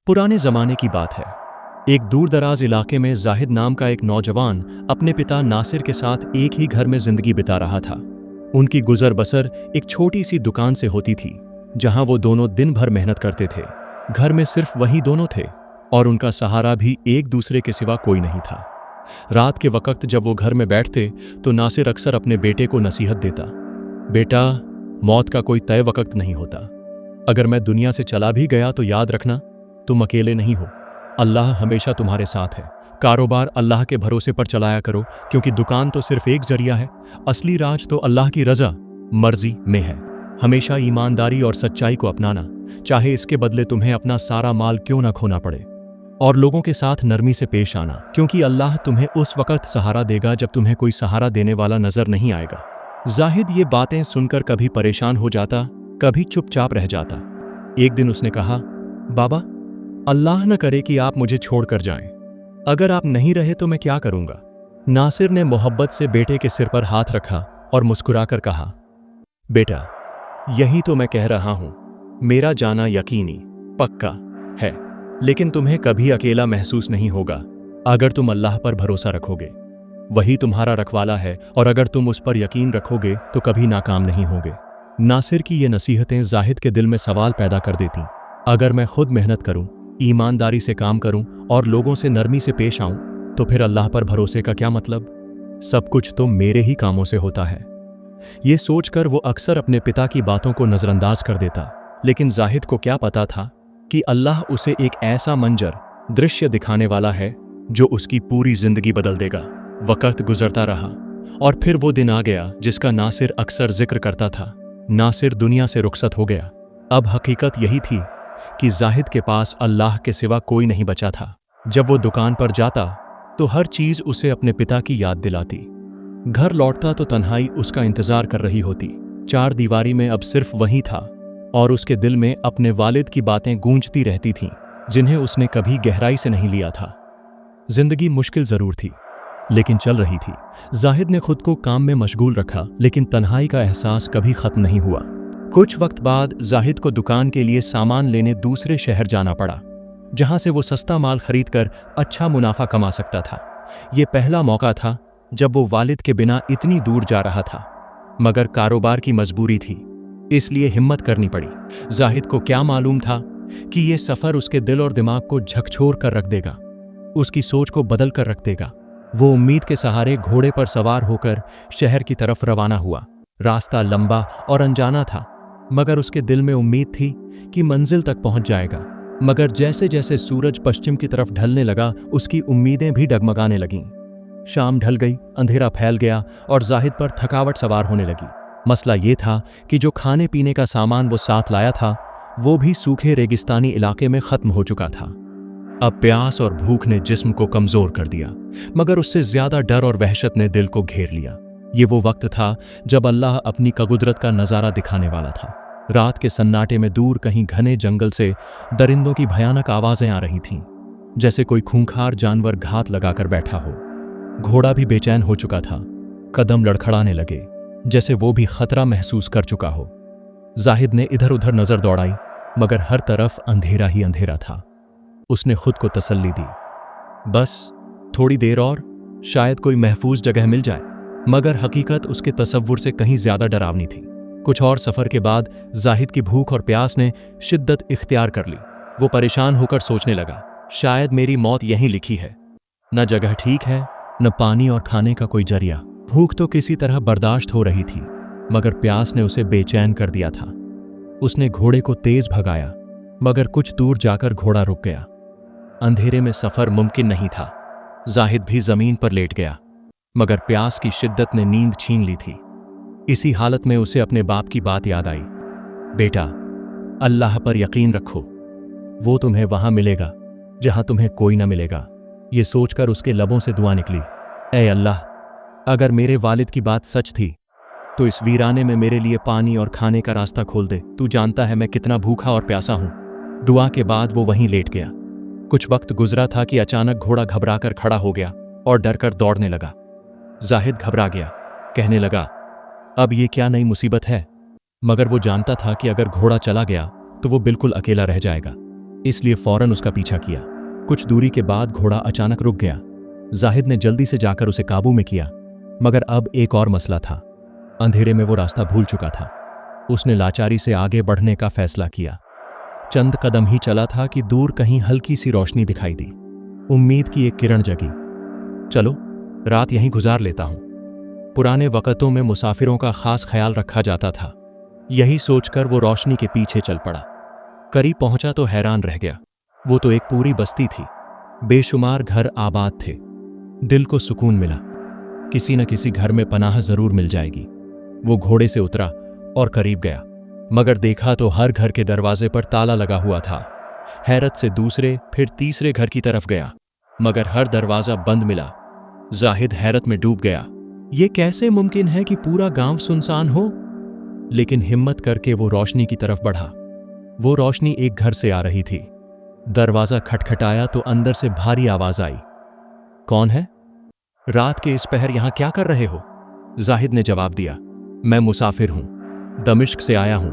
पुराने जमाने की बात है। एक दूर दराज इलाके में जाहिद नाम का एक नौजवान अपने पिता नासिर के साथ एक ही घर में जिंदगी बिता रहा था। उनकी गुजर बसर एक छोटी सी दुकान से होती थी, जहां वो दोनों दिन भर मेहनत करते थे। घर में सिर्फ वही दोनों थे और उनका सहारा भी एक दूसरे के सिवा कोई नहीं था। रात के वक्त जब वो घर में बैठते तो नासिर अक्सर अपने बेटे को नसीहत देता, बेटा, मौत का कोई तय वक्त नहीं होता। अगर मैं दुनिया से चला भी गया तो याद रखना, तुम अकेले नहीं हो। अल्लाह हमेशा तुम्हारे साथ है। कारोबार अल्लाह के भरोसे पर चलाया करो, क्योंकि दुकान तो सिर्फ एक जरिया है। असली राज तो अल्लाह की रजा मर्जी में है। हमेशा ईमानदारी और सच्चाई को अपनाना, चाहे इसके बदले तुम्हें अपना सारा माल क्यों ना खोना पड़े। और लोगों के साथ नरमी से पेश आना, क्योंकि अल्लाह तुम्हें उस वक्त सहारा देगा जब तुम्हें कोई सहारा देने वाला नजर नहीं आएगा। जाहिद ये बातें सुनकर कभी परेशान हो जाता, कभी चुपचाप रह जाता। एक दिन उसने कहा, बाबा, अल्लाह न करे कि आप मुझे छोड़कर जाएं। अगर आप नहीं रहे तो मैं क्या करूंगा। नासिर ने मोहब्बत से बेटे के सिर पर हाथ रखा और मुस्कुराकर कहा, बेटा, यही तो मैं कह रहा हूं। मेरा जाना यकीनी पक्का है, लेकिन तुम्हें कभी अकेला महसूस नहीं होगा अगर तुम अल्लाह पर भरोसा रखोगे। वही तुम्हारा रखवाला है, और अगर तुम उस पर यकीन रखोगे तो कभी नाकाम नहीं होगे। नासिर की ये नसीहतें जाहिद के दिल में सवाल पैदा कर देती। अगर मैं खुद मेहनत करूं, ईमानदारी से काम करूं और लोगों से नरमी से पेश आऊं, तो फिर अल्लाह पर भरोसे का क्या मतलब। सब कुछ तो मेरे ही कामों से होता है। ये सोचकर वो अक्सर अपने पिता की बातों को नजरअंदाज कर देता, लेकिन जाहिद को क्या पता था कि अल्लाह उसे एक ऐसा मंजर दृश्य दिखाने वाला है जो उसकी पूरी जिंदगी बदल देगा। वक्त गुजरता रहा और फिर वो दिन आ गया जिसका नासिर अक्सर जिक्र करता था। नासिर दुनिया से रुखसत हो गया। अब हकीकत यही थी कि जाहिद के पास अल्लाह के सिवा कोई नहीं बचा था। जब वो दुकान पर जाता तो हर चीज उसे अपने पिता की याद दिलाती। घर लौटता तो तन्हाई उसका इंतजार कर रही होती। चार दीवारी में अब सिर्फ वही था, और उसके दिल में अपने वालिद की बातें गूंजती रहती थीं, जिन्हें उसने कभी गहराई से नहीं लिया था। जिंदगी मुश्किल जरूर थी, लेकिन चल रही थी। जाहिद ने खुद को काम में मशगूल रखा, लेकिन तन्हाई का एहसास कभी खत्म नहीं हुआ। कुछ वक्त बाद जाहिद को दुकान के लिए सामान लेने दूसरे शहर जाना पड़ा, जहां से वो सस्ता माल खरीदकर अच्छा मुनाफा कमा सकता था। ये पहला मौका था जब वो वालिद के बिना इतनी दूर जा रहा था, मगर कारोबार की मजबूरी थी, इसलिए हिम्मत करनी पड़ी। जाहिद को क्या मालूम था कि ये सफर उसके दिल और दिमाग को झकझोर कर रख देगा, उसकी सोच को बदल कर रख देगा। वो उम्मीद के सहारे घोड़े पर सवार होकर शहर की तरफ रवाना हुआ। रास्ता लंबा और अनजाना था, मगर उसके दिल में उम्मीद थी कि मंजिल तक पहुंच जाएगा। मगर जैसे जैसे सूरज पश्चिम की तरफ ढलने लगा, उसकी उम्मीदें भी डगमगाने लगीं। शाम ढल गई, अंधेरा फैल गया और जाहिद पर थकावट सवार होने लगी। मसला ये था कि जो खाने पीने का सामान वो साथ लाया था, वो भी सूखे रेगिस्तानी इलाके में खत्म हो चुका था। अब प्यास और भूख ने जिस्म को कमजोर कर दिया, मगर उससे ज्यादा डर और वहशत ने दिल को घेर लिया। ये वो वक्त था जब अल्लाह अपनी कुदरत का नजारा दिखाने वाला था। रात के सन्नाटे में दूर कहीं घने जंगल से दरिंदों की भयानक आवाजें आ रही थीं, जैसे कोई खूंखार जानवर घात लगाकर बैठा हो। घोड़ा भी बेचैन हो चुका था, कदम लड़खड़ाने लगे, जैसे वो भी खतरा महसूस कर चुका हो। जाहिद ने इधर उधर नजर दौड़ाई, मगर हर तरफ अंधेरा ही अंधेरा था। उसने खुद को तसल्ली दी, बस थोड़ी देर और, शायद कोई महफूज जगह मिल जाए। मगर हकीकत उसके तसव्वुर से कहीं ज्यादा डरावनी थी। कुछ और सफर के बाद जाहिद की भूख और प्यास ने शिद्दत इख्तियार कर ली। वो परेशान होकर सोचने लगा, शायद मेरी मौत यहीं लिखी है। न जगह ठीक है, न पानी और खाने का कोई जरिया। भूख तो किसी तरह बर्दाश्त हो रही थी, मगर प्यास ने उसे बेचैन कर दिया था। उसने घोड़े को तेज भगाया, मगर कुछ दूर जाकर घोड़ा रुक गया। अंधेरे में सफर मुमकिन नहीं था। जाहिद भी जमीन पर लेट गया, मगर प्यास की शिद्दत ने नींद छीन ली थी। इसी हालत में उसे अपने बाप की बात याद आई, बेटा, अल्लाह पर यकीन रखो, वो तुम्हें वहां मिलेगा जहां तुम्हें कोई न मिलेगा। ये सोचकर उसके लबों से दुआ निकली, ऐ अल्लाह, अगर मेरे वालिद की बात सच थी तो इस वीराने में मेरे लिए पानी और खाने का रास्ता खोल दे। तू जानता है मैं कितना भूखा और प्यासा हूं। दुआ के बाद वो वहीं लेट गया। कुछ वक्त गुजरा था कि अचानक घोड़ा घबराकर खड़ा हो गया और डरकर दौड़ने लगा। जाहिद घबरा गया, कहने लगा, अब ये क्या नई मुसीबत है। मगर वो जानता था कि अगर घोड़ा चला गया तो वो बिल्कुल अकेला रह जाएगा। इसलिए फौरन उसका पीछा किया। कुछ दूरी के बाद घोड़ा अचानक रुक गया। जाहिद ने जल्दी से जाकर उसे काबू में किया, मगर अब एक और मसला था। अंधेरे में वो रास्ता भूल चुका था। उसने लाचारी से आगे बढ़ने का फैसला किया। चंद कदम ही चला था कि दूर कहीं हल्की सी रोशनी दिखाई दी। उम्मीद की एक किरण जगी। चलो, रात यहीं गुजार लेता हूं। पुराने वक़्तों में मुसाफिरों का खास ख्याल रखा जाता था। यही सोचकर वो रोशनी के पीछे चल पड़ा। करीब पहुंचा तो हैरान रह गया। वो तो एक पूरी बस्ती थी। बेशुमार घर आबाद थे। दिल को सुकून मिला। किसी न किसी घर में पनाह जरूर मिल जाएगी। वो घोड़े से उतरा और करीब गया, मगर देखा तो हर घर के दरवाजे पर ताला लगा हुआ था। हैरत से दूसरे फिर तीसरे घर की तरफ गया, मगर हर दरवाजा बंद मिला। जाहिद हैरत में डूब गया। ये कैसे मुमकिन है कि पूरा गांव सुनसान हो? लेकिन हिम्मत करके वो रोशनी की तरफ बढ़ा। वो रोशनी एक घर से आ रही थी। दरवाजा खटखटाया तो अंदर से भारी आवाज आई। कौन है? रात के इस पहर यहां क्या कर रहे हो? जाहिद ने जवाब दिया, मैं मुसाफिर हूं, दमिश्क से आया हूं,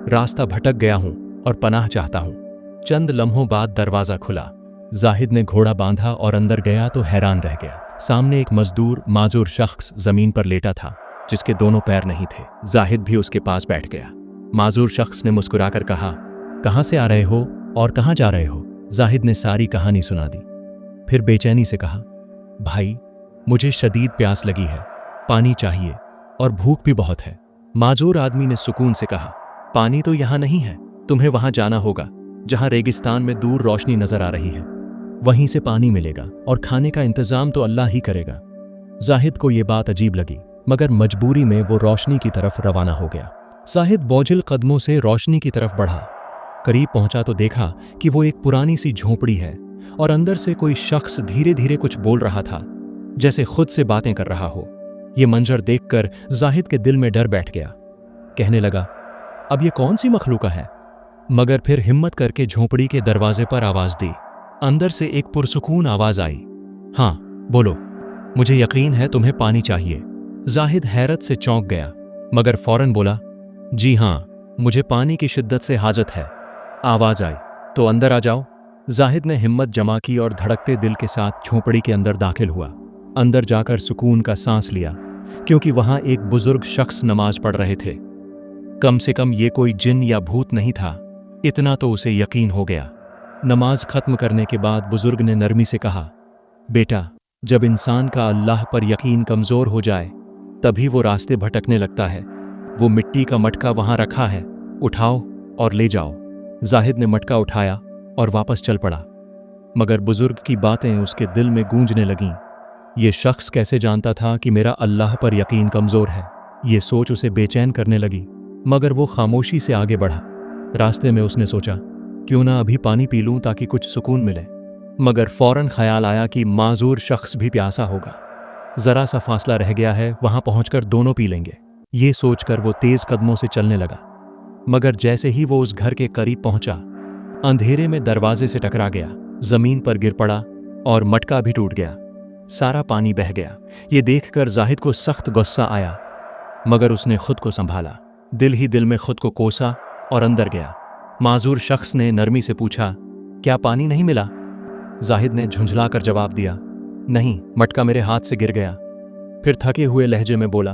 रास्ता भटक गया हूं और पनाह चाहता हूं। चंद लम्हों बाद दरवाजा खुला। जाहिद ने घोड़ा बांधा और अंदर गया तो हैरान रह गया। सामने एक मजदूर माजूर शख्स जमीन पर लेटा था, जिसके दोनों पैर नहीं थे। जाहिद भी उसके पास बैठ गया। माजूर शख्स ने मुस्कुराकर कहा, कहां से आ रहे हो और कहां जा रहे हो? जाहिद ने सारी कहानी सुना दी। फिर बेचैनी से कहा, भाई, मुझे शदीद प्यास लगी है, पानी चाहिए और भूख भी बहुत है। माजूर आदमी ने सुकून से कहा, पानी तो यहां नहीं है, तुम्हें वहां जाना होगा जहां रेगिस्तान में दूर रोशनी नजर आ रही है। वहीं से पानी मिलेगा और खाने का इंतजाम तो अल्लाह ही करेगा। जाहिद को यह बात अजीब लगी, मगर मजबूरी में वो रोशनी की तरफ रवाना हो गया। जाहिद बोझिल कदमों से रोशनी की तरफ बढ़ा। करीब पहुंचा तो देखा कि वो एक पुरानी सी झोपड़ी है और अंदर से कोई शख्स धीरे धीरे कुछ बोल रहा था, जैसे खुद से बातें कर रहा हो। ये मंजर देखकर जाहिद के दिल में डर बैठ गया। कहने लगा, अब ये कौन सी मखलूका है? मगर फिर हिम्मत करके झोपड़ी के दरवाजे पर आवाज दी। अंदर से एक पुरसुकून आवाज आई, हाँ बोलो, मुझे यकीन है तुम्हें पानी चाहिए। जाहिद हैरत से चौंक गया, मगर फौरन बोला, जी हाँ, मुझे पानी की शिद्दत से हाजत है। आवाज आई, तो अंदर आ जाओ। जाहिद ने हिम्मत जमा की और धड़कते दिल के साथ झोपड़ी के अंदर दाखिल हुआ। अंदर जाकर सुकून का सांस लिया, क्योंकि वहां एक बुजुर्ग शख्स नमाज पढ़ रहे थे। कम से कम ये कोई जिन या भूत नहीं था, इतना तो उसे यकीन हो गया। नमाज खत्म करने के बाद बुजुर्ग ने नरमी से कहा, बेटा, जब इंसान का अल्लाह पर यकीन कमजोर हो जाए तभी वो रास्ते भटकने लगता है। वो मिट्टी का मटका वहां रखा है, उठाओ और ले जाओ। जाहिद ने मटका उठाया और वापस चल पड़ा, मगर बुजुर्ग की बातें उसके दिल में गूंजने लगीं। ये शख्स कैसे जानता था कि मेरा अल्लाह पर यकीन कमजोर है? ये सोच उसे बेचैन करने लगी, मगर वो खामोशी से आगे बढ़ा। रास्ते में उसने सोचा, क्यों ना अभी पानी पी लूं ताकि कुछ सुकून मिले। मगर फौरन ख्याल आया कि माजूर शख्स भी प्यासा होगा। जरा सा फासला रह गया है, वहां पहुंचकर दोनों पी लेंगे। ये सोचकर वो तेज कदमों से चलने लगा, मगर जैसे ही वो उस घर के करीब पहुंचा, अंधेरे में दरवाजे से टकरा गया, जमीन पर गिर पड़ा और मटका भी टूट गया। सारा पानी बह गया। ये देखकर जाहिद को सख्त गुस्सा आया, मगर उसने खुद को संभाला। दिल ही दिल में खुद को कोसा और अंदर गया। माजूर शख्स ने नरमी से पूछा, क्या पानी नहीं मिला? जाहिद ने झुंझलाकर जवाब दिया, नहीं, मटका मेरे हाथ से गिर गया। फिर थके हुए लहजे में बोला,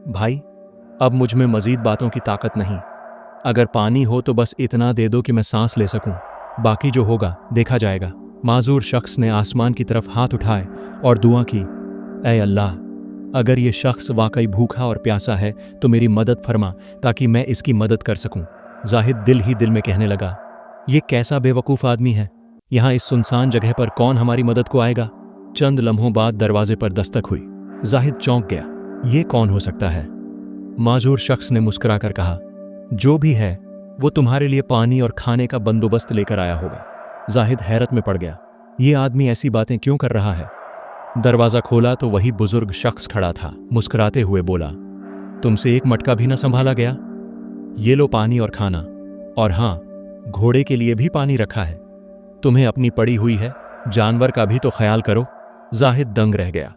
भाई, अब मुझ में मजीद बातों की ताकत नहीं। अगर पानी हो तो बस इतना दे दो कि मैं सांस ले सकूं, बाकी जो होगा देखा जाएगा। माजूर शख्स ने आसमान की तरफ हाथ उठाए और दुआ की, ऐ अल्लाह, अगर ये शख्स वाकई भूखा और प्यासा है तो मेरी मदद फरमा ताकि मैं इसकी मदद कर सकूं। जाहिद दिल ही दिल में कहने लगा, ये कैसा बेवकूफ़ आदमी है, यहाँ इस सुनसान जगह पर कौन हमारी मदद को आएगा? चंद लम्हों बाद दरवाजे पर दस्तक हुई। जाहिद चौंक गया, ये कौन हो सकता है? माजूर शख्स ने मुस्कुराकर कहा, जो भी है वो तुम्हारे लिए पानी और खाने का बंदोबस्त लेकर आया होगा। जाहिद हैरत में पड़ गया, ये आदमी ऐसी बातें क्यों कर रहा है? दरवाज़ा खोला तो वही बुजुर्ग शख्स खड़ा था। मुस्कुराते हुए बोला, तुमसे एक मटका भी न संभाला गया? ये लो पानी और खाना, और हाँ, घोड़े के लिए भी पानी रखा है। तुम्हें अपनी पड़ी हुई है, जानवर का भी तो ख्याल करो। जाहिद दंग रह गया।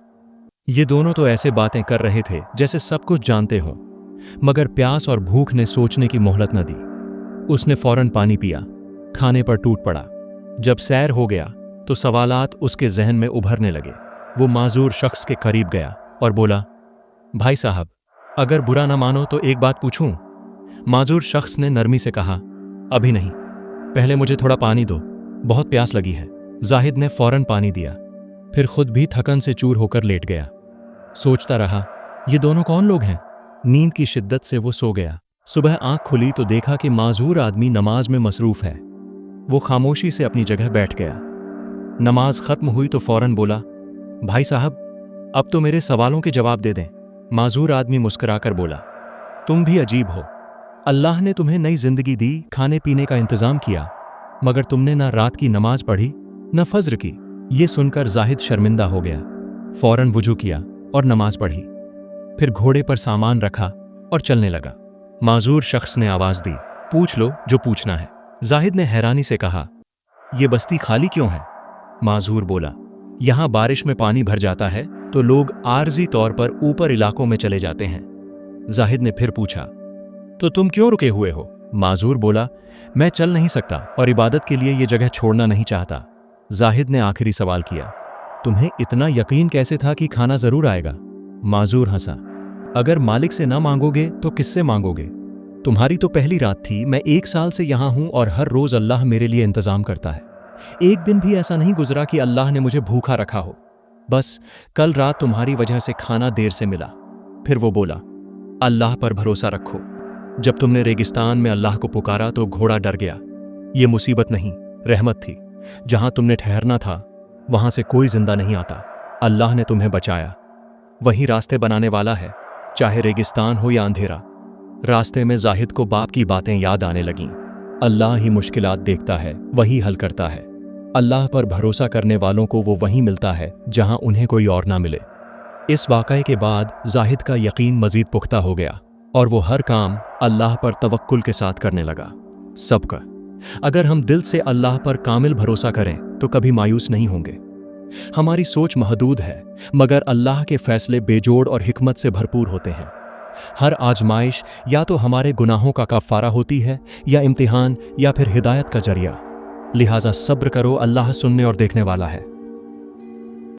ये दोनों तो ऐसे बातें कर रहे थे जैसे सब कुछ जानते हों, मगर प्यास और भूख ने सोचने की मोहलत न दी। उसने फौरन पानी पिया, खाने पर टूट पड़ा जब सैर हो गया तो सवालात उसके जहन में उभरने लगे। वो माजूर शख्स के करीब गया और बोला, भाई साहब, अगर बुरा ना मानो तो एक बात पूछूं? माजूर शख्स ने नरमी से कहा, अभी नहीं, पहले मुझे थोड़ा पानी दो, बहुत प्यास लगी है। जाहिद ने फौरन पानी दिया, फिर खुद भी थकन से चूर होकर लेट गया। सोचता रहा, ये दोनों कौन लोग हैं? नींद की शिद्दत से वो सो गया। सुबह आंख खुली तो देखा कि माजूर आदमी नमाज में मसरूफ है। वो खामोशी से अपनी जगह बैठ गया। नमाज खत्म हुई तो फौरन बोला, भाई साहब, अब तो मेरे सवालों के जवाब दे दें। माजूर आदमी मुस्कुराकर बोला, तुम भी अजीब हो। अल्लाह ने तुम्हें नई जिंदगी दी, खाने पीने का इंतजाम किया, मगर तुमने ना रात की नमाज पढ़ी न फज्र की। ये सुनकर जाहिद शर्मिंदा हो गया। फौरन वुजू किया और नमाज पढ़ी, फिर घोड़े पर सामान रखा और चलने लगा। माजूर शख्स ने आवाज दी, पूछ लो जो पूछना है। जाहिद ने हैरानी से कहा, ये बस्ती खाली क्यों है? माजूर बोला, यहां बारिश में पानी भर जाता है तो लोग आर्जी तौर पर ऊपर इलाकों में चले जाते हैं। जाहिद ने फिर पूछा, तो तुम क्यों रुके हुए हो? माजूर बोला, मैं चल नहीं सकता और इबादत के लिए ये जगह छोड़ना नहीं चाहता। जाहिद ने आखिरी सवाल किया, तुम्हें इतना यकीन कैसे था कि खाना जरूर आएगा? माजूर हंसा, अगर मालिक से ना मांगोगे तो किससे मांगोगे? तुम्हारी तो पहली रात थी, मैं 1 साल से यहां हूं और हर रोज अल्लाह मेरे लिए इंतजाम करता है। एक दिन भी ऐसा नहीं गुजरा कि अल्लाह ने मुझे भूखा रखा हो। बस कल रात तुम्हारी वजह से खाना देर से मिला। फिर वो बोला, अल्लाह पर भरोसा रखो। जब तुमने रेगिस्तान में अल्लाह को पुकारा तो घोड़ा डर गया। ये मुसीबत नहीं, रहमत थी। जहां तुमने ठहरना था वहां से कोई जिंदा नहीं आता। अल्लाह ने तुम्हें बचाया। वही रास्ते बनाने वाला है, चाहे रेगिस्तान हो या अंधेरा। रास्ते में जाहिद को बाप की बातें याद आने लगीं। अल्लाह ही मुश्किलात देखता है, वही हल करता है। अल्लाह पर भरोसा करने वालों को वो वहीं मिलता है जहां उन्हें कोई और ना मिले। इस वाक़ये के बाद जाहिद का यकीन मजीद पुख्ता हो गया और वो हर काम अल्लाह पर तवक्कुल के साथ करने लगा। सबका अगर हम दिल से अल्लाह पर कामिल भरोसा करें तो कभी मायूस नहीं होंगे। हमारी सोच महदूद है, मगर अल्लाह के फैसले बेजोड़ और हिकमत से भरपूर होते हैं। हर आजमाइश या तो हमारे गुनाहों का कफ़ारा होती है, या इम्तिहान, या फिर हिदायत का जरिया। लिहाजा सब्र करो, अल्लाह सुनने और देखने वाला है।